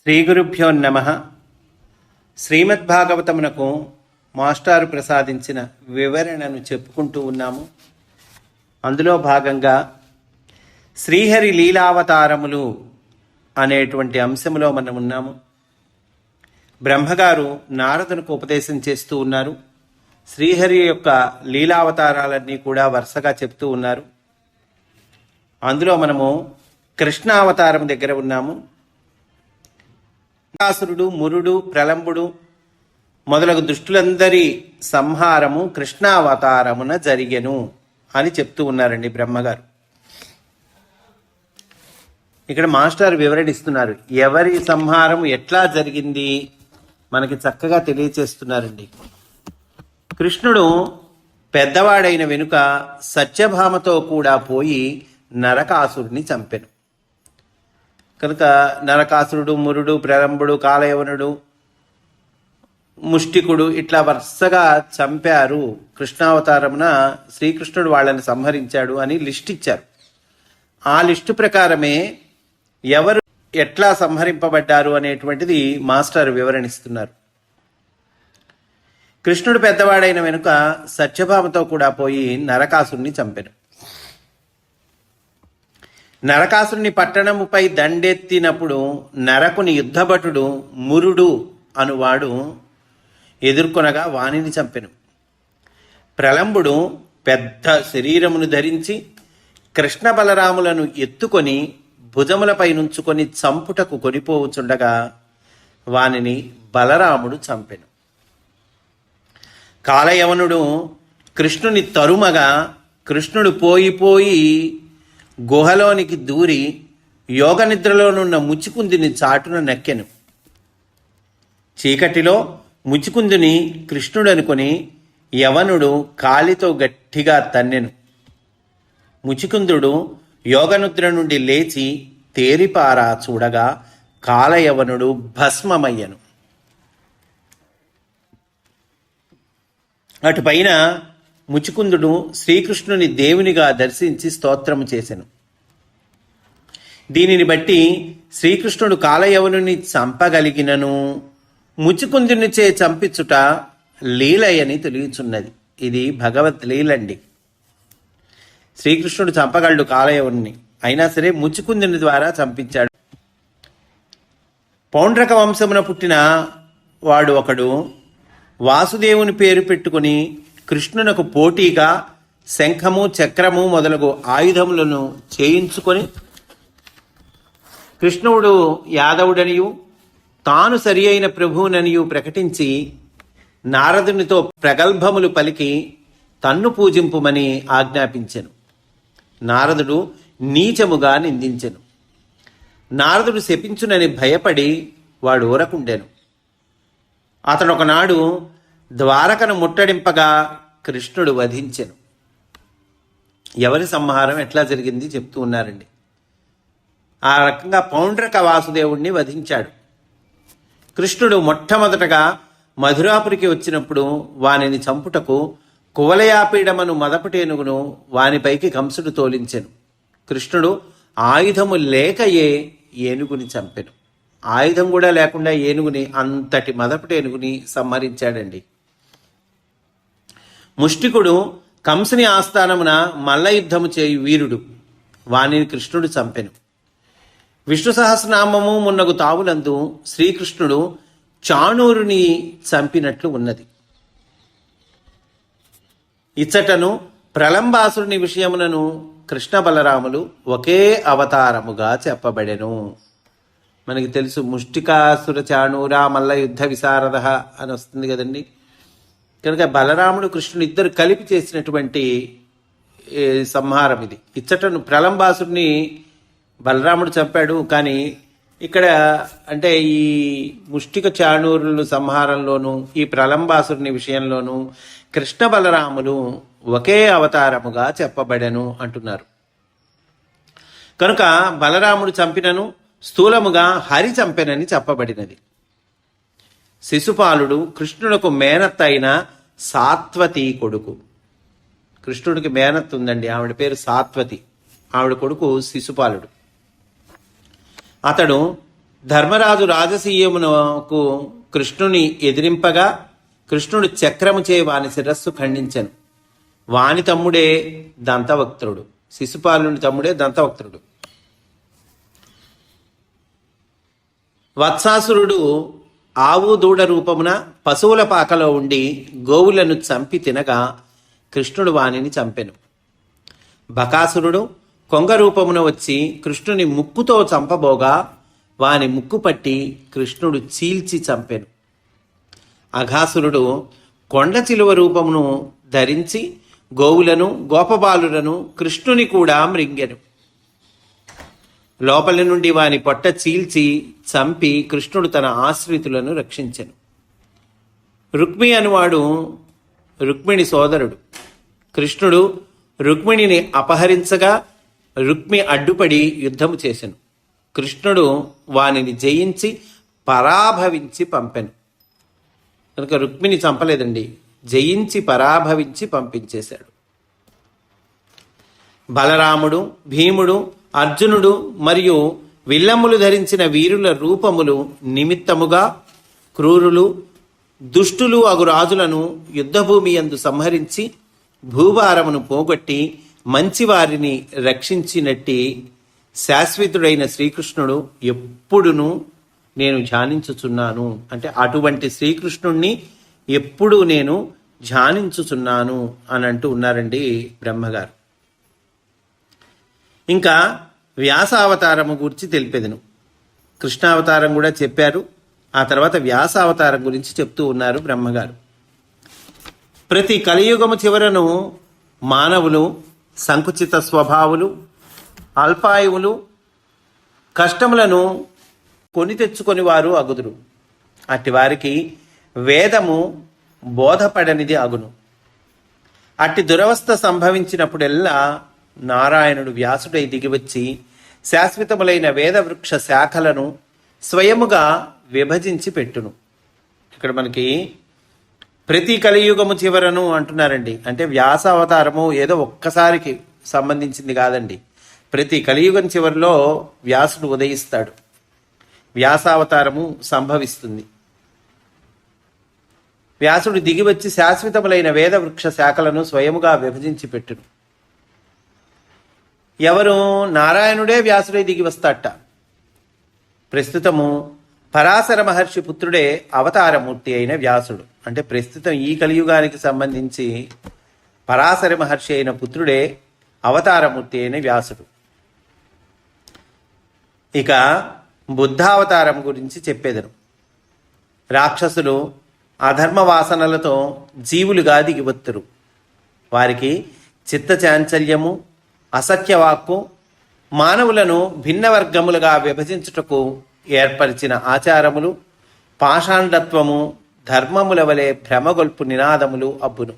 శ్రీ గురుభ్యో నమః. శ్రీమద్భాగవతమునకు మాస్టారు ప్రసాదించిన వివరణను చెప్పుకుంటూ ఉన్నాము. అందులో భాగంగా శ్రీహరి లీలావతారములు అనేటువంటి అంశంలో మనం ఉన్నాము. బ్రహ్మగారు నారదునికి ఉపదేశం చేస్తూ ఉన్నారు. శ్రీహరి యొక్క లీలావతారాలన్నీ కూడా వరుసగా చెప్తూ ఉన్నారు. అందులో మనము కృష్ణావతారం దగ్గర ఉన్నాము. నరకాసురుడు, మురుడు, ప్రలంబుడు మొదలగు దుష్టులందరి సంహారము కృష్ణావతారమున జరిగెను అని చెప్తూ ఉన్నారండి బ్రహ్మగారు. ఇక్కడ మాస్టర్ వివరణిస్తున్నారు. ఎవరి సంహారం ఎట్లా జరిగింది మనకి చక్కగా తెలియచేస్తున్నారండి. కృష్ణుడు పెద్దవాడైన వెనుక సత్యభామతో కూడా పోయి నరకాసురుని చంపెను. కనుక నరకాసురుడు, మురుడు, ప్రలంబుడు, కాలయవనుడు, ముష్టికుడు ఇట్లా వరుసగా చంపారు. కృష్ణావతారమున శ్రీకృష్ణుడు వాళ్ళని సంహరించాడు అని లిస్ట్ ఇచ్చారు. ఆ లిస్టు ప్రకారమే ఎవరు ఎట్లా సంహరింపబడ్డారు అనేటువంటిది మాస్టర్ వివరణిస్తున్నారు. కృష్ణుడు పెద్దవాడైన వెనుక సత్యభామతో కూడా పోయి నరకాసురుని చంపెను. నరకాసురుని పట్టణముపై దండెత్తినప్పుడు నరకుని యుద్ధభటుడు మురుడు అనువాడు ఎదుర్కొనగా వానిని చంపెను. ప్రలంబుడు పెద్ద శరీరమును ధరించి కృష్ణ బలరాములను ఎత్తుకొని భుజములపై నుంచుకొని చంపుటకు కొనిపోవుచుండగా వానిని బలరాముడు చంపెను. కాలయవనుడు కృష్ణుని తరుమగా కృష్ణుడు పోయి గుహలోనికి దూరి యోగనిద్రలోనున్న ముచికుందిని చాటున నక్కెను. చీకటిలో ముచికుందుని కృష్ణుడు అనుకొని యవనుడు కాలితో గట్టిగా తన్నెను. ముచికుందుడు యోగనిద్ర నుండి లేచి తేరిపారా చూడగా కాలయవనుడు భస్మమయ్యను. అటుపైన ముచికుందుడు శ్రీకృష్ణుని దేవునిగా దర్శించి స్తోత్రము చేసెను. దీనిని బట్టి శ్రీకృష్ణుడు కాలయవనుని చంపగలిగినను ముచికుందునిచే చంపించుట లీలయని తెలియచున్నది. ఇది భగవత్ లీలండి. శ్రీకృష్ణుడు చంపగలడు కాలయవనుని, అయినా సరే ముచికుందుని ద్వారా చంపించాడు. పౌండ్రక వంశమున పుట్టిన వాడు ఒకడు వాసుదేవుని పేరు పెట్టుకుని కృష్ణునకు పోటీగా శంఖము, చక్రము మొదలగు ఆయుధములను చేయించుకొని కృష్ణుడు యాదవుడనియు తాను సరి అయిన ప్రభువుననియు ప్రకటించి నారదునితో ప్రగల్భములు పలికి తన్ను పూజింపుమని ఆజ్ఞాపించెను. నారదుడు నీచముగా నిందించెను. నారదుడు శపించునని భయపడి వాడు ఊరకుండెను. అతడు ఒకనాడు ద్వారకను ముట్టడింపగా కృష్ణుడు వధించెను. ఎవరి సంహారం ఎట్లా జరిగింది చెప్తూ ఉన్నారండి. ఆ రకంగా పౌండ్రక వాసుదేవుణ్ణి వధించాడు. కృష్ణుడు మొట్టమొదటగా మధురాపురికి వచ్చినప్పుడు వానిని చంపుటకు కువలయాపీడమను మదపటేనుగును వానిపైకి కంసుడు తోలించెను. కృష్ణుడు ఆయుధము లేకయే ఏనుగుని చంపెను. ఆయుధం కూడా లేకుండా ఏనుగుని, అంతటి మదపటేనుగుని సంహరించాడండి. ముష్టికుడు కంసుని ఆస్థానమున మల్ల యుద్ధము చేయు వీరుడు, వానిని కృష్ణుడు చంపెను. విష్ణు సహస్రనామము మున్నగు తావులందు శ్రీకృష్ణుడు చాణూరుని చంపినట్లు ఉన్నది. ఇచ్చటను ప్రలంబాసురుని విషయమునను కృష్ణ బలరాములు ఒకే అవతారముగా చెప్పబడెను. మనకి తెలుసు, ముష్టికాసుర చాణూర మల్ల యుద్ధ విశారద అని వస్తుంది కదండి. కనుక బలరాముడు కృష్ణుడు ఇద్దరు కలిపి చేసినటువంటి సంహారం ఇది. ఇచ్చటను ప్రలంబాసుడిని బలరాముడు చంపాడు. కానీ ఇక్కడ అంటే ఈ ముష్టిక చాణూరుల సంహారంలోను ఈ ప్రలంబాసురుని విషయంలోనూ కృష్ణ బలరాములు ఒకే అవతారముగా చెప్పబడెను అంటున్నారు. కనుక బలరాముడు చంపినను స్థూలముగా హరి చంపెనని చెప్పబడినది. శిశుపాలుడు కృష్ణునకు మేనత్త అయిన సాత్వతి కొడుకు. కృష్ణుడికి మేనత్త ఉందండి, ఆవిడ పేరు సాత్వతి. ఆవిడ కొడుకు శిశుపాలుడు. అతడు ధర్మరాజు రాజసీయమునకు కృష్ణుని ఎదిరింపగా కృష్ణుడు చక్రముచే వాని శిరస్సు ఖండించెను. వాని తమ్ముడే దంతవక్త్రుడు, శిశుపాలుని తమ్ముడే దంతవక్త్రుడు. వత్సాసురుడు ఆవు దూడ రూపమున పశువుల పాకలో ఉండి గోవులను చంపి తినగా కృష్ణుడు వానిని చంపెను. బకాసురుడు కొంగ రూపమున వచ్చి కృష్ణుని ముక్కుతో చంపబోగా వాని ముక్కు పట్టి కృష్ణుడు చీల్చి చంపెను. అఘాసురుడు కొండ చిలువ రూపమును ధరించి గోవులను గోపబాలులను కృష్ణుని కూడా మృంగెను. లోపలి నుండి వాని పొట్ట చీల్చి చంపి కృష్ణుడు తన ఆశ్రితులను రక్షించెను. రుక్మి అనువాడు రుక్మిణి సోదరుడు. కృష్ణుడు రుక్మిణిని అపహరించగా రుక్మి అడ్డుపడి యుద్ధము చేసెను. కృష్ణుడు వానిని జయించి పరాభవించి పంపెను. కనుక రుక్మిణి చంపలేదండి, జయించి పరాభవించి పంపించేశాడు. బలరాముడు, భీముడు, అర్జునుడు మరియు విల్లములు ధరించిన వీరుల రూపములు నిమిత్తముగా క్రూరులు దుష్టులు అగు రాజులను యుద్ధభూమి యందు సంహరించి భూభారమును పోగొట్టి మంచివారిని రక్షించినట్టి శాశ్వతుడైన శ్రీకృష్ణుడు ఎప్పుడును నేను ధ్యానించుచున్నాను. అంటే అటువంటి శ్రీకృష్ణుణ్ణి ఎప్పుడు నేను ధ్యానించుచున్నాను అని అంటూ ఉన్నారండి బ్రహ్మగారు. ఇంకా వ్యాసావతారము గురించి తెలిపెదను. కృష్ణావతారం కూడా చెప్పారు, ఆ తర్వాత వ్యాసావతారం గురించి చెప్తూ ఉన్నారు బ్రహ్మగారు. ప్రతి కలియుగము చివరను మానవులు సంకుచిత స్వభావులు, అల్పాయువులు, కష్టములను కొని తెచ్చుకొని వారు అగుదురు. అట్టి వారికి వేదము బోధపడనిది అగును. అట్టి దురవస్థ సంభవించినప్పుడెల్లా నారాయణుడు వ్యాసుడై దిగివచ్చి శాశ్వతములైన వేదవృక్ష శాఖలను స్వయముగా విభజించి పెట్టును. ఇక్కడ మనకి ప్రతి కలియుగము చివరను అంటున్నారండి. అంటే వ్యాస అవతారము ఏదో ఒక్కసారికి సంబంధించింది కాదండి. ప్రతి కలియుగం చివరిలో వ్యాసుడు ఉదయిస్తాడు, వ్యాసావతారము సంభవిస్తుంది. వ్యాసుడు దిగివచ్చి శాశ్వతములైన వేదవృక్ష శాఖలను స్వయముగా విభజించి పెట్టును. ఎవరు? నారాయణుడే వ్యాసుడై దిగి వస్తాట. ప్రస్తుతము పరాశర మహర్షి పుత్రుడే అవతారమూర్తి అయిన వ్యాసుడు. అంటే ప్రస్తుతం ఈ కలియుగానికి సంబంధించి పరాశర మహర్షి అయిన పుత్రుడే అవతారమూర్తి అయిన వ్యాసుడు. ఇక బుద్ధావతారం గురించి చెప్పేదను. రాక్షసులు అధర్మ వాసనలతో జీవులుగా దిగివత్తురు. వారికి చిత్త చాంచల్యము, అసత్యవాక్కు, మానవులను భిన్న వర్గములుగా విభజించుటకు ఏర్పరిచిన ఆచారములు, పాషాండత్వము, ధర్మముల వలె భ్రమగొల్పు నినాదములు అబ్బును.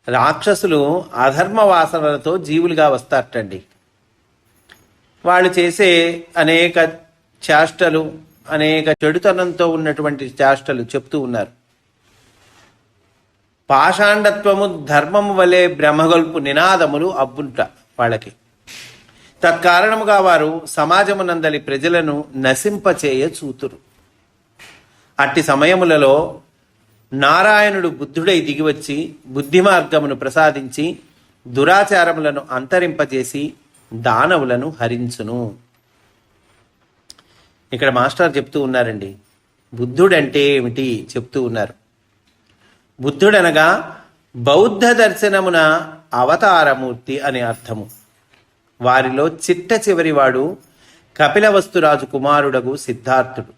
రాక్షసులు అధర్మ వాసనలతో జీవులుగా వస్తారటండి. వాళ్ళు చేసే అనేక చేష్టలు, అనేక చెడుతనంతో ఉన్నటువంటి చేష్టలు చెప్తూ ఉన్నారు. పాషాండత్వము, ధర్మము వలె భ్రమగొల్పు నినాదములు అబ్బుంట వాళ్ళకి. తత్కారణముగా వారు సమాజమునందలి ప్రజలను నశింపచేయ చూతురు. అట్టి సమయములలో నారాయణుడు బుద్ధుడై దిగివచ్చి బుద్ధి మార్గమును ప్రసాదించి దురాచారములను అంతరింపజేసి దానవులను హరించును. ఇక్కడ మాస్టర్ చెప్తూ ఉన్నారండి, బుద్ధుడంటే ఏమిటి చెప్తూ ఉన్నారు. బుద్ధుడనగా బౌద్ధ దర్శనమున అవతారమూర్తి అనే అర్థము. వారిలో చిట్ట చివరివాడు కపిలవస్తురాజు కుమారుడగు సిద్ధార్థుడు.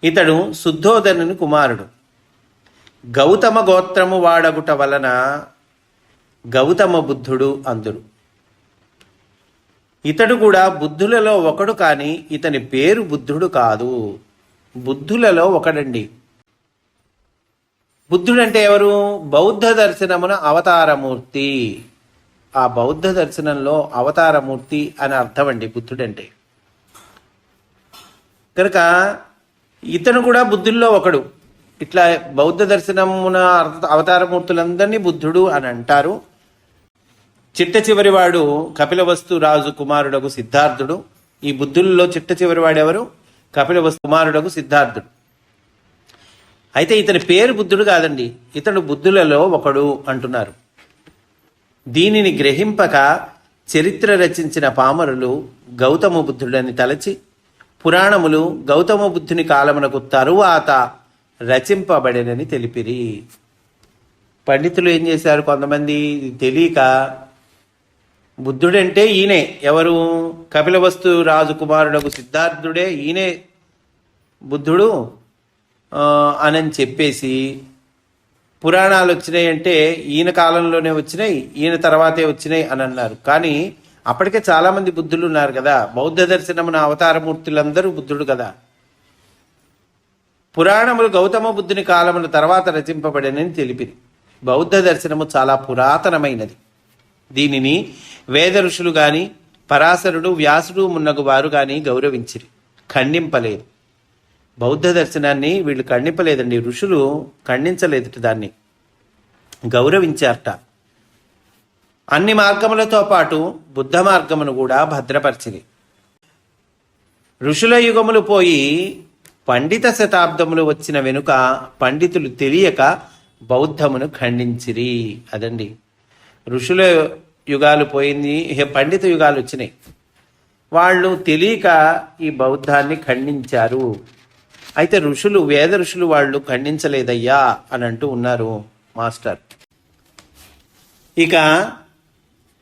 ఇతడు శుద్ధోదనుని కుమారుడు. గౌతమ గోత్రము వాడగుట వలన గౌతమ బుద్ధుడు అందురు. ఇతడు కూడా బుద్ధులలో ఒకడు, కాని ఇతని పేరు బుద్ధుడు కాదు. బుద్ధులలో ఒకడండి. బుద్ధుడంటే ఎవరు? బౌద్ధ దర్శనమున అవతారమూర్తి. ఆ బౌద్ధ దర్శనంలో అవతారమూర్తి అని అర్థం అండి బుద్ధుడంటే. కనుక ఇతను కూడా బుద్ధుల్లో ఒకడు. ఇట్లా బౌద్ధ దర్శనమున అవతారమూర్తులందరినీ బుద్ధుడు అని అంటారు. చిట్ట చివరివాడు కపిలవస్తు రాజు కుమారుడకు సిద్ధార్థుడు. ఈ బుద్ధుల్లో చిట్ట చివరి వాడెవరు? కపిలవస్తు కుమారుడకు సిద్ధార్థుడు. అయితే ఇతని పేరు బుద్ధుడు కాదండి, ఇతడు బుద్ధులలో ఒకడు అంటున్నారు. దీనిని గ్రహింపక చరిత్ర రచించిన పామరులు గౌతమ బుద్ధుడని తలచి పురాణములు గౌతమ బుద్ధుని కాలమునకు తరువాత రచింపబడినని తెలిపిరి. పండితులు ఏం చేశారు, కొంతమంది తెలియక బుద్ధుడంటే ఈయనే, ఎవరు? కపిలవస్తు రాజు కుమారుడకు సిద్ధార్థుడే ఈయనే బుద్ధుడు అని చెప్పేసి పురాణాలు వచ్చినాయి అంటే ఈయన కాలంలోనే వచ్చినాయి, ఈయన తర్వాతే వచ్చినాయి అని అన్నారు. కానీ అప్పటికే చాలా మంది బుద్ధులు ఉన్నారు కదా. బౌద్ధ దర్శనమున అవతారమూర్తులందరూ బుద్ధుడు కదా. పురాణములు గౌతమ బుద్ధుని కాలముల తర్వాత రచింపబడినని తెలిపిరి. బౌద్ధ దర్శనము చాలా పురాతనమైనది. దీనిని వేద ఋషులు గాని పరాశరుడు వ్యాసుడు మున్నగు వారు గాని గౌరవించిరి, ఖండింపలేదు. బౌద్ధ దర్శనాన్ని వీళ్ళు ఖండింపలేదండి, ఋషులు ఖండించలేదు, దాన్ని గౌరవించారట. అన్ని మార్గములతో పాటు బుద్ధ మార్గమును కూడా భద్రపరిచింది. ఋషుల యుగములు పోయి పండిత శతాబ్దములు వచ్చిన వెనుక పండితులు తెలియక బౌద్ధమును ఖండించిరి. అదండి, ఋషుల యుగాలు పోయింది, పండిత యుగాలు వచ్చినాయి. వాళ్ళు తెలియక ఈ బౌద్ధాన్ని ఖండించారు. అయితే ఋషులు, వేద ఋషులు వాళ్ళు ఖండించలేదయ్యా అని అంటూ ఉన్నారు మాస్టర్. ఇక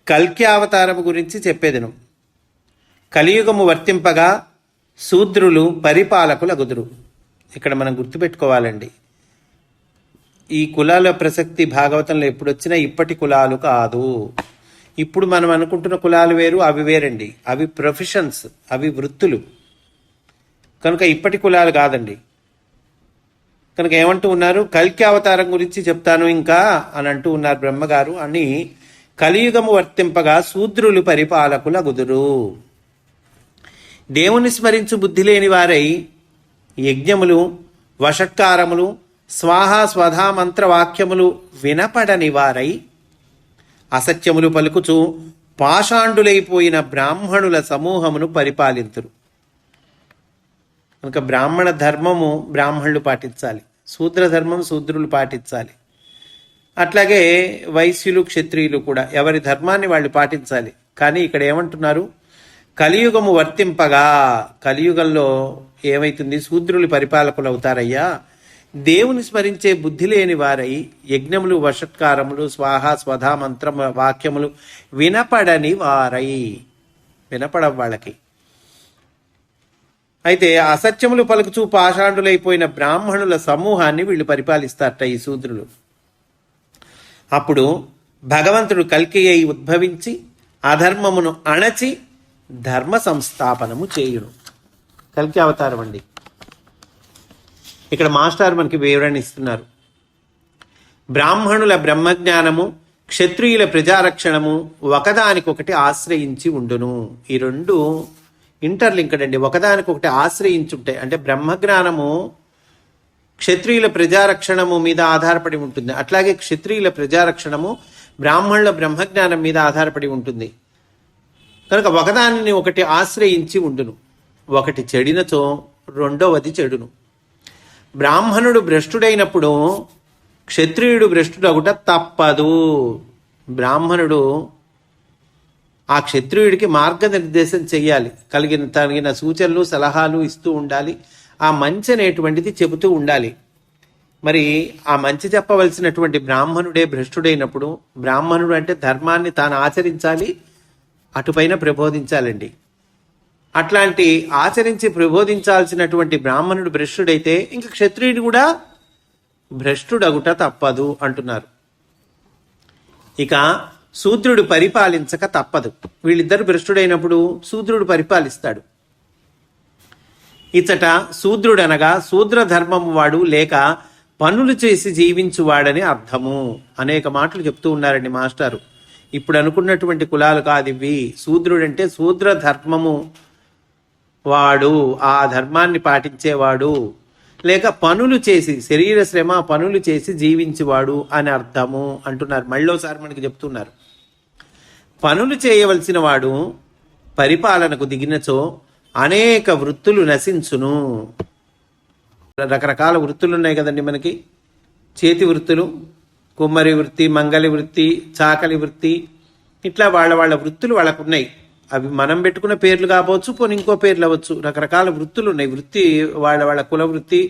కల్కి అవతారము గురించి చెప్పేదను. కలియుగము వర్తింపగా శూద్రులు పరిపాలకులగుదురు. ఇక్కడ మనం గుర్తుపెట్టుకోవాలండి, ఈ కులాల ప్రసక్తి భాగవతంలో ఎప్పుడు వచ్చినా ఇప్పటి కులాలు కాదు. ఇప్పుడు మనం అనుకుంటున్న కులాలు వేరు, అవి వేరండి. అవి ప్రొఫెషన్స్, అవి వృత్తులు. కనుక ఇప్పటి కులాలు కాదండి. కనుక ఏమంటూ ఉన్నారు, కల్కి అవతారం గురించి చెప్తాను ఇంకా అని అంటూ ఉన్నారు బ్రహ్మగారు. అని కలియుగము వర్తింపగా శూద్రులు పరిపాలకులగుదురు. దేవుని స్మరించు బుద్ధి లేని వారై యజ్ఞములు, వషట్కారములు, స్వాహా స్వధా మంత్రవాక్యములు వినపడని వారై అసత్యములు పలుకుచు పాషాండులైపోయిన బ్రాహ్మణుల సమూహమును పరిపాలింతురు. కనుక బ్రాహ్మణ ధర్మము బ్రాహ్మణులు పాటించాలి, శూద్ర ధర్మం శూద్రులు పాటించాలి. అట్లాగే వైశ్యులు, క్షత్రియులు కూడా ఎవరి ధర్మాన్ని వాళ్ళు పాటించాలి. కానీ ఇక్కడ ఏమంటున్నారు, కలియుగము వర్తింపగా, కలియుగంలో ఏమైతుంది, శూద్రులు పరిపాలకులు అవుతారయ్యా. దేవుని స్మరించే బుద్ధి లేని వారై యజ్ఞములు, వషట్కారములు, స్వాహా స్వధా మంత్ర వాక్యములు వినపడని వారై, వినపడం వాళ్ళకి. అయితే అసత్యములు పలుకుచూ పాషాండులైపోయిన బ్రాహ్మణుల సమూహాన్ని వీళ్ళు పరిపాలిస్తారట ఈ శూద్రులు. అప్పుడు భగవంతుడు కల్కి అయి ఉద్భవించి అధర్మమును అణచి ధర్మ సంస్థాపనము చేయును. కల్కి అవతారం అండి. ఇక్కడ మాస్టర్ మనకి వివరణ ఇస్తున్నారు. బ్రాహ్మణుల బ్రహ్మజ్ఞానము, క్షత్రియుల ప్రజారక్షణము ఒకదానికొకటి ఆశ్రయించి ఉండును. ఈ రెండు ఇంటర్లింక్డ్ అండి, ఒకదానికొకటి ఆశ్రయించుంటాయి. అంటే బ్రహ్మజ్ఞానము క్షత్రియుల ప్రజారక్షణము మీద ఆధారపడి ఉంటుంది, అట్లాగే క్షత్రియుల ప్రజారక్షణము బ్రాహ్మణుల బ్రహ్మజ్ఞానం మీద ఆధారపడి ఉంటుంది. కనుక ఒకదానిని ఒకటి ఆశ్రయించి ఉండును. ఒకటి చెడినచో రెండవది చెడును. బ్రాహ్మణుడు భ్రష్టుడైనప్పుడు క్షత్రియుడు భ్రష్టుడగుట తప్పదు. బ్రాహ్మణుడు ఆ క్షత్రియుడికి మార్గనిర్దేశం చెయ్యాలి, తగిన సూచనలు సలహాలు ఇస్తూ ఉండాలి, ఆ మంచి అనేటువంటిది చెబుతూ ఉండాలి. మరి ఆ మంచి చెప్పవలసినటువంటి బ్రాహ్మణుడే భ్రష్టుడైనప్పుడు, బ్రాహ్మణుడు అంటే ధర్మాన్ని తాను ఆచరించాలి, అటుపైన ప్రబోధించాలండి. అట్లాంటి ఆచరించి ప్రబోధించాల్సినటువంటి బ్రాహ్మణుడు భ్రష్టుడైతే ఇంక క్షత్రియుడు కూడా భ్రష్టుడగుట తప్పదు అంటున్నారు. ఇక శూద్రుడు పరిపాలించక తప్పదు. వీళ్ళిద్దరు భ్రష్టుడైనప్పుడు శూద్రుడు పరిపాలిస్తాడు. ఇచ్చట శూద్రుడనగా శూద్ర ధర్మము వాడు లేక పనులు చేసి జీవించువాడని అర్థము. అనేక మాటలు చెప్తూ ఉన్నారండి మాస్టారు. ఇప్పుడు అనుకున్నటువంటి కులాలు కాదు ఇవి. శూద్రుడంటే శూద్ర ధర్మము వాడు, ఆ ధర్మాన్ని పాటించేవాడు, లేక పనులు చేసి, శరీర శ్రమ పనులు చేసి జీవించేవాడు అని అర్థము అంటున్నారు. మళ్ళోసారి మనకి చెప్తున్నారు, పనులు చేయవలసిన వాడు పరిపాలనకు దిగినచో అనేక వృత్తులు నశించును. రకరకాల వృత్తులు ఉన్నాయి కదండి మనకి. చేతి వృత్తులు, కుమ్మరి వృత్తి, మంగలి వృత్తి, చాకలి వృత్తి, ఇట్లా వాళ్ళ వృత్తులు వాళ్ళకు ఉన్నాయి. అవి మనం పెట్టుకున్న పేర్లు కావచ్చు, పోనీ ఇంకో పేర్లు అవ్వచ్చు. రకరకాల వృత్తులు ఉన్నాయి. వృత్తి వాళ్ళ కుల వృత్తి,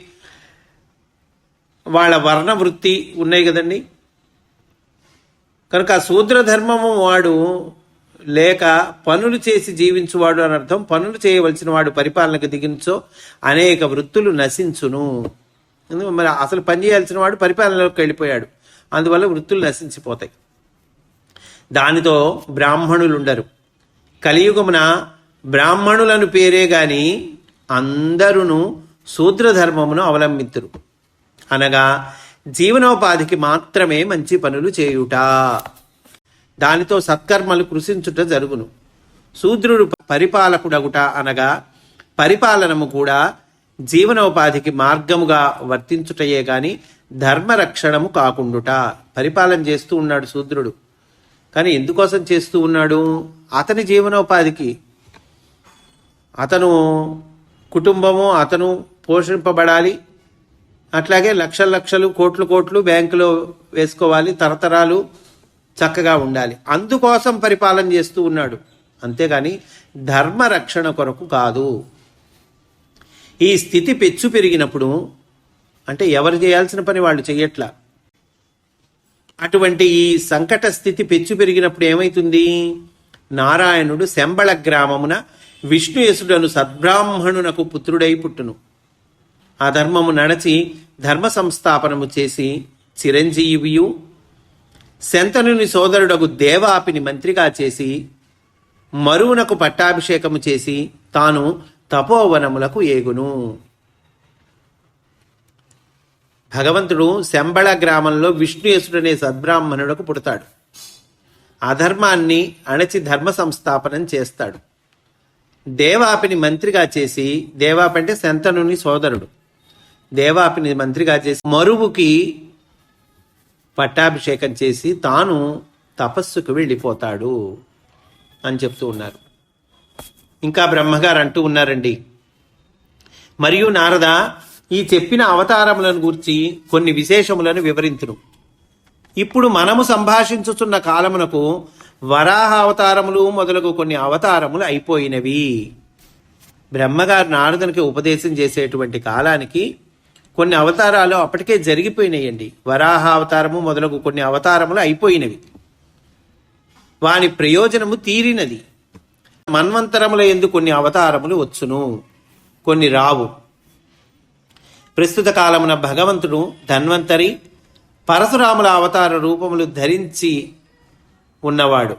వాళ్ళ వర్ణ వృత్తి ఉన్నాయి కదండి. కనుక శూద్ర ధర్మము వాడు లేక పనులు చేసి జీవించువాడు అని అర్థం. పనులు చేయవలసిన వాడు పరిపాలనకు దిగించో అనేక వృత్తులు నశించును. మరి అసలు పని చేయాల్సిన వాడు పరిపాలనలోకి వెళ్ళిపోయాడు, అందువల్ల వృత్తులు నశించిపోతాయి. దానితో బ్రాహ్మణులు ఉండరు. కలియుగమున బ్రాహ్మణులను పేరే గాని అందరూ శూద్రధర్మమును అవలంబితురు. అనగా జీవనోపాధికి మాత్రమే మంచి పనులు చేయుట, దానితో సత్కర్మలు కృషించుట జరుగును. శూద్రుడు పరిపాలకుడగుట అనగా పరిపాలనము కూడా జీవనోపాధికి మార్గముగా వర్తించుటయే గాని ధర్మరక్షణము కాకుండుట. పరిపాలన చేస్తూ ఉన్నాడు శూద్రుడు, కానీ ఎందుకోసం చేస్తూ ఉన్నాడు? అతని జీవనోపాధికి, అతను కుటుంబము అతను పోషింపబడాలి. అట్లాగే లక్షల లక్షలు, కోట్లు కోట్లు బ్యాంకులో వేసుకోవాలి, తరతరాలు చక్కగా ఉండాలి. అందుకోసం పరిపాలన చేస్తూ ఉన్నాడు, అంతేగాని ధర్మరక్షణ కొరకు కాదు. ఈ స్థితి పెచ్చు పెరిగినప్పుడు, అంటే ఎవరు చేయాల్సిన పని వాళ్ళు చెయ్యట్లా, అటువంటి ఈ సంకట స్థితి పెచ్చు పెరిగినప్పుడు ఏమైతుంది? నారాయణుడు శంబళ గ్రామమున విష్ణుయసుడను సద్బ్రాహ్మణునకు పుత్రుడై పుట్టును. ఆ ధర్మము నడచి ధర్మ సంస్థాపనము చేసి చిరంజీవియు శంతనుని సోదరుడకు దేవాపిని మంత్రిగా చేసి మరువునకు పట్టాభిషేకము చేసి తాను తపోవనములకు ఏగును. భగవంతుడు శంబళ గ్రామంలో విష్ణుయసుడనే సద్బ్రాహ్మణుడకు పుడతాడు. అధర్మాన్ని అణచి ధర్మ సంస్థాపనం చేస్తాడు. దేవాపిని మంత్రిగా చేసి, దేవాపి అంటే శంతనుని సోదరుడు, దేవాపిని మంత్రిగా చేసి మరువుకి పట్టాభిషేకం చేసి తాను తపస్సుకు వెళ్ళిపోతాడు అని చెప్తూ ఉన్నారు. ఇంకా బ్రహ్మగారు అంటూ ఉన్నారండి, మరియు నారద ఈ చెప్పిన అవతారములను గూర్చి కొన్ని విశేషములను వివరించును. ఇప్పుడు మనము సంభాషించుతున్న కాలమునకు వరాహ అవతారములు మొదలగు కొన్ని అవతారములు అయిపోయినవి. బ్రహ్మగారు నారదునికి ఉపదేశం చేసేటువంటి కాలానికి కొన్ని అవతారాలు అప్పటికే జరిగిపోయినాయండి. వరాహ అవతారము మొదలగు కొన్ని అవతారములు అయిపోయినవి, వాని ప్రయోజనము తీరినది. మన్వంతరముల యందు కొన్ని అవతారములు వచ్చును, కొన్ని రావు. ప్రస్తుత కాలమున భగవంతుడు ధన్వంతరి, పరశురాముల అవతార రూపములు ధరించి ఉన్నవాడు.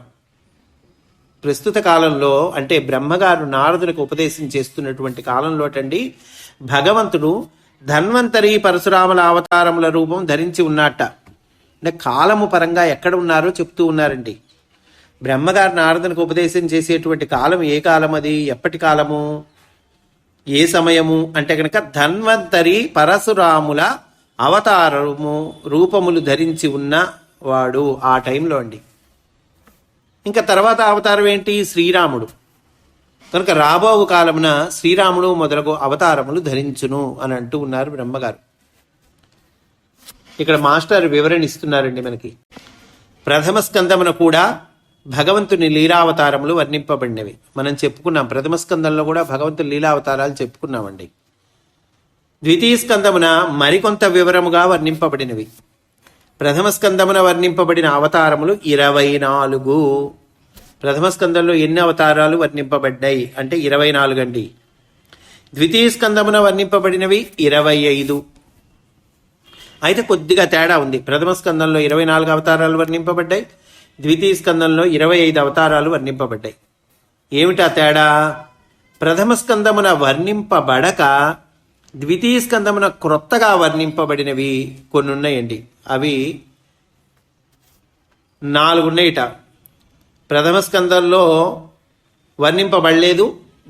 ప్రస్తుత కాలంలో అంటే బ్రహ్మగారు నారదునికి ఉపదేశం చేస్తున్నటువంటి కాలంలోటండి భగవంతుడు ధన్వంతరి, పరశురాముల అవతారముల రూపం ధరించి ఉన్నట్ట. అంటే కాలము పరంగా ఎక్కడ ఉన్నారో చెప్తూ ఉన్నారండి. బ్రహ్మగారు నారదునికి ఉపదేశం చేసేటువంటి కాలం ఏ కాలం, అది ఎప్పటి కాలము, ఏ సమయము అంటే కనుక ధన్వంతరి పరశురాముల అవతారము రూపములు ధరించి ఉన్న వాడు ఆ టైంలో అండి. ఇంకా తర్వాత అవతారం ఏంటి? శ్రీరాముడు. కనుక రాబో కాలమున శ్రీరాముడు మొదలగు అవతారములు ధరించును అని అంటూ ఉన్నారు బ్రహ్మగారు. ఇక్కడ మాస్టర్ వివరణ ఇస్తున్నారండి మనకి. ప్రథమ స్కందమున కూడా భగవంతుని లీలావతారములు వర్ణింపబడినవి. మనం చెప్పుకున్నాం, ప్రథమ స్కందంలో కూడా భగవంతుని లీలావతారాలు చెప్పుకున్నామండి. ద్వితీయ స్కందమున మరికొంత వివరముగా వర్ణింపబడినవి. ప్రథమ స్కందమున వర్ణింపబడిన అవతారములు 24. ప్రథమ స్కందంలో ఎన్ని అవతారాలు వర్ణింపబడ్డాయి అంటే 24 అండి. ద్వితీయ స్కందమున వర్ణింపబడినవి 25. అయితే కొద్దిగా తేడా ఉంది. ప్రథమ స్కందంలో 24 అవతారాలు వర్ణింపబడ్డాయి, ద్వితీయ స్కందంలో 25 అవతారాలు వర్ణింపబడ్డాయి. ఏమిటా తేడా? ప్రథమ స్కందమున వర్ణింపబడక ద్వితీయ స్కందమున క్రొత్తగా వర్ణింపబడినవి కొన్ని ఉన్నాయండి. అవి 4 ఉన్నాయిట. ప్రథమ స్కందంలో వర్ణింపబడలేదు,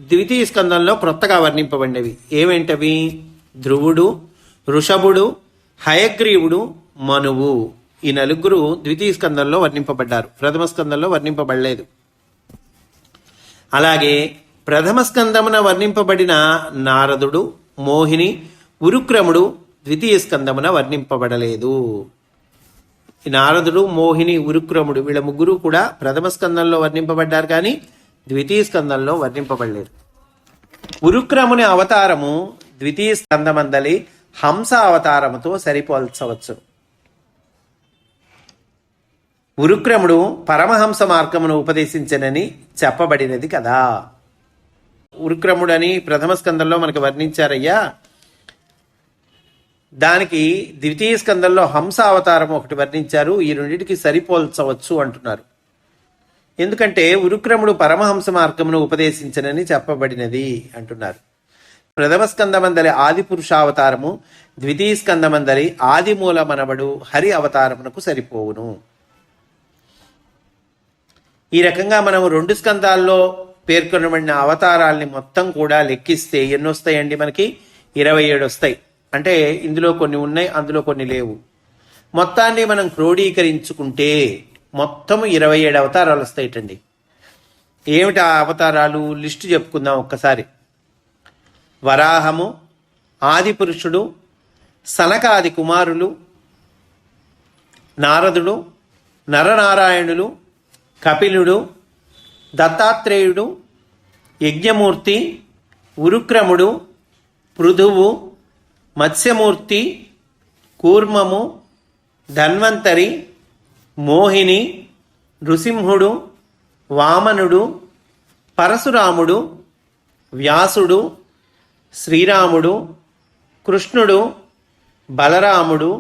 ద్వితీయ స్కందంలో క్రొత్తగా వర్ణింపబడినవి. ఏమేంటవి? ధ్రువుడు, వృషభుడు, హయగ్రీవుడు, మనువు. ఈ 4 ద్వితీయ స్కందంలో వర్ణింపబడ్డారు, ప్రథమ స్కందంలో వర్ణింపబడలేదు. అలాగే ప్రథమ స్కందమున వర్ణింపబడిన నారదుడు, మోహిని, ఉరుక్రముడు ద్వితీయ స్కందమున వర్ణింపబడలేదు. ఈ నారదుడు, మోహిని, ఉరుక్రముడు వీళ్ళ ముగ్గురు కూడా ప్రథమ స్కందంలో వర్ణింపబడ్డారు, కానీ ద్వితీయ స్కందంలో వర్ణింపబడలేదు. ఉరుక్రముని అవతారము ద్వితీయ స్కందమందలి హంస అవతారముతో సరిపోల్చవచ్చు. ఉరుక్రముడు పరమహంస మార్గమును ఉపదేశించనని చెప్పబడినది కదా. ఉరుక్రముడని ప్రథమ స్కందంలో మనకు వర్ణించారయ్యా, దానికి ద్వితీయ స్కందంలో హంస అవతారం ఒకటి వర్ణించారు, ఈ రెండింటికి సరిపోల్చవచ్చు అంటున్నారు. ఎందుకంటే ఉరుక్రముడు పరమహంస మార్గమును ఉపదేశించనని చెప్పబడినది అంటున్నారు. ప్రథమ స్కందమందలి ఆది పురుషావతారము ద్వితీయ స్కందమందలి ఆది మూల మనవడు హరి అవతారమునకు సరిపోవును. ఈ రకంగా మనం 2 స్కందాల్లో పేర్కొనబడిన అవతారాల్ని మొత్తం కూడా లెక్కిస్తే ఎన్ని వస్తాయండి? మనకి 27 వస్తాయి. అంటే ఇందులో కొన్ని ఉన్నాయి, అందులో కొన్ని లేవు. మొత్తాన్ని మనం క్రోడీకరించుకుంటే మొత్తం 27 అవతారాలు వస్తాయిటండి. ఏమిటి ఆ అవతారాలు? లిస్టు చెప్పుకుందాం ఒక్కసారి. వరాహము, ఆది పురుషుడు, సనకాది కుమారులు, నారదుడు, నరనారాయణులు, కపిలుడు, దత్తాత్రేయుడు, యజ్ఞమూర్తి, ఉరుక్రముడు, పృథువు, మత్స్యమూర్తి, కూర్మము, ధన్వంతరి, మోహిని, నృసింహుడు, వామనుడు, పరశురాముడు, వ్యాసుడు, శ్రీరాముడు, కృష్ణుడు, బలరాముడు,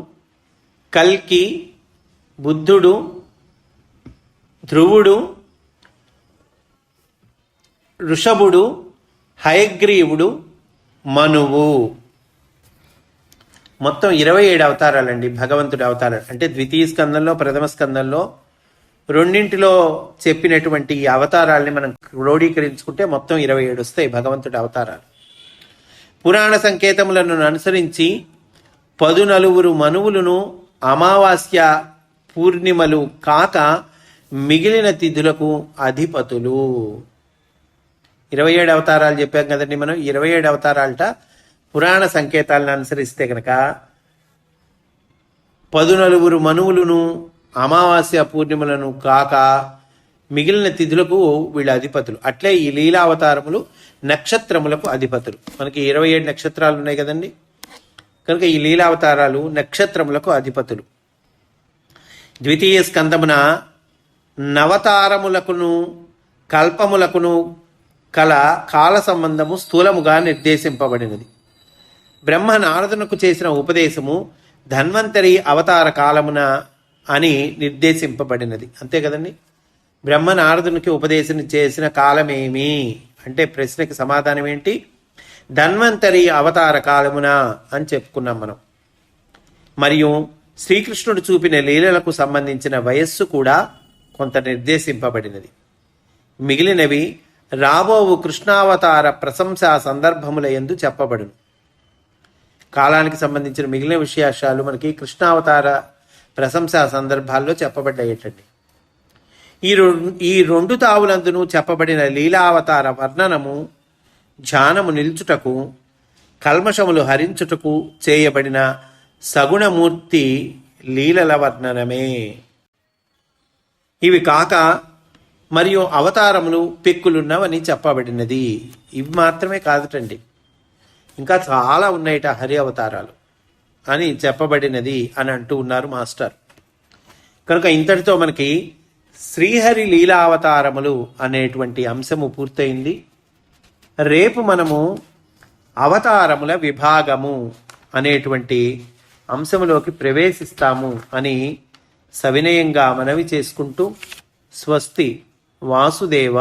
కల్కి, బుద్ధుడు, ధ్రువుడు, ఋషభుడు, హయగ్రీవుడు, మనువు. మొత్తం 27 అవతారాలండి భగవంతుడి అవతారాలు. అంటే ద్వితీయ స్కందంలో, ప్రథమ స్కందంలో రెండింటిలో చెప్పినటువంటి ఈ అవతారాలని మనం క్రోడీకరించుకుంటే మొత్తం 27 వస్తాయి భగవంతుడి అవతారాలు. పురాణ సంకేతములను అనుసరించి 14 మనువులను అమావాస్య పూర్ణిమలు కాక మిగిలిన తిథులకు అధిపతులు. 27 అవతారాలు చెప్పాం కదండి మనం. 27 అవతారాలట పురాణ సంకేతాలను అనుసరిస్తే కనుక 14 మనువులను అమావాస్య పూర్ణిమలను కాక మిగిలిన తిథులకు వీళ్ళ అధిపతులు. అట్లే ఈ లీలావతారములు నక్షత్రములకు అధిపతులు. మనకి 27 నక్షత్రాలు ఉన్నాయి కదండి, కనుక ఈ లీలావతారాలు నక్షత్రములకు అధిపతులు. ద్వితీయ స్కందమున నవతారములకును కల్పములకును కల కాల సంబంధము స్థూలముగా నిర్దేశింపబడినది. బ్రహ్మ నారదునకు చేసిన ఉపదేశము ధన్వంతరి అవతార కాలమున అని నిర్దేశింపబడినది. అంతే కదండి. బ్రహ్మ నారదునికి ఉపదేశం చేసిన కాలమేమి అంటే ప్రశ్నకి సమాధానం ఏంటి? ధన్వంతరి అవతార కాలమున అని చెప్పుకున్నాం మనం. మరియు శ్రీకృష్ణుడు చూపిన లీలలకు సంబంధించిన వయస్సు కూడా కొంత నిర్దేశింపబడినది. మిగిలినవి రాబోవు కృష్ణావతార ప్రశంసా సందర్భముల యందు చెప్పబడును. కాలానికి సంబంధించిన మిగిలిన విషయాలు మనకి కృష్ణావతార ప్రశంసా సందర్భాల్లో చెప్పబడ్డాయటండి. ఈ 2 తావులందును చెప్పబడిన లీలావతార వర్ణనము ధ్యానము నిల్చుటకు, కల్మషములు హరించుటకు చేయబడిన సగుణమూర్తి లీలల వర్ణనమే. ఇవి కాక మరియు అవతారములు పెక్కులున్నవని చెప్పబడినది. ఇవి మాత్రమే కాదుటండి, ఇంకా చాలా ఉన్నాయిట హరి అవతారాలు అని చెప్పబడినది అని అంటూ ఉన్నారు మాస్టర్. కనుక ఇంతటితో మనకి శ్రీహరి లీలావతారములు అనేటువంటి అంశము పూర్తయింది. రేపు మనము అవతారముల విభాగము అనేటువంటి అంశములోకి ప్రవేశిస్తాము అని సవినయంగా మనవి చేసుకుంటూ స్వస్తి. వాసుదేవ.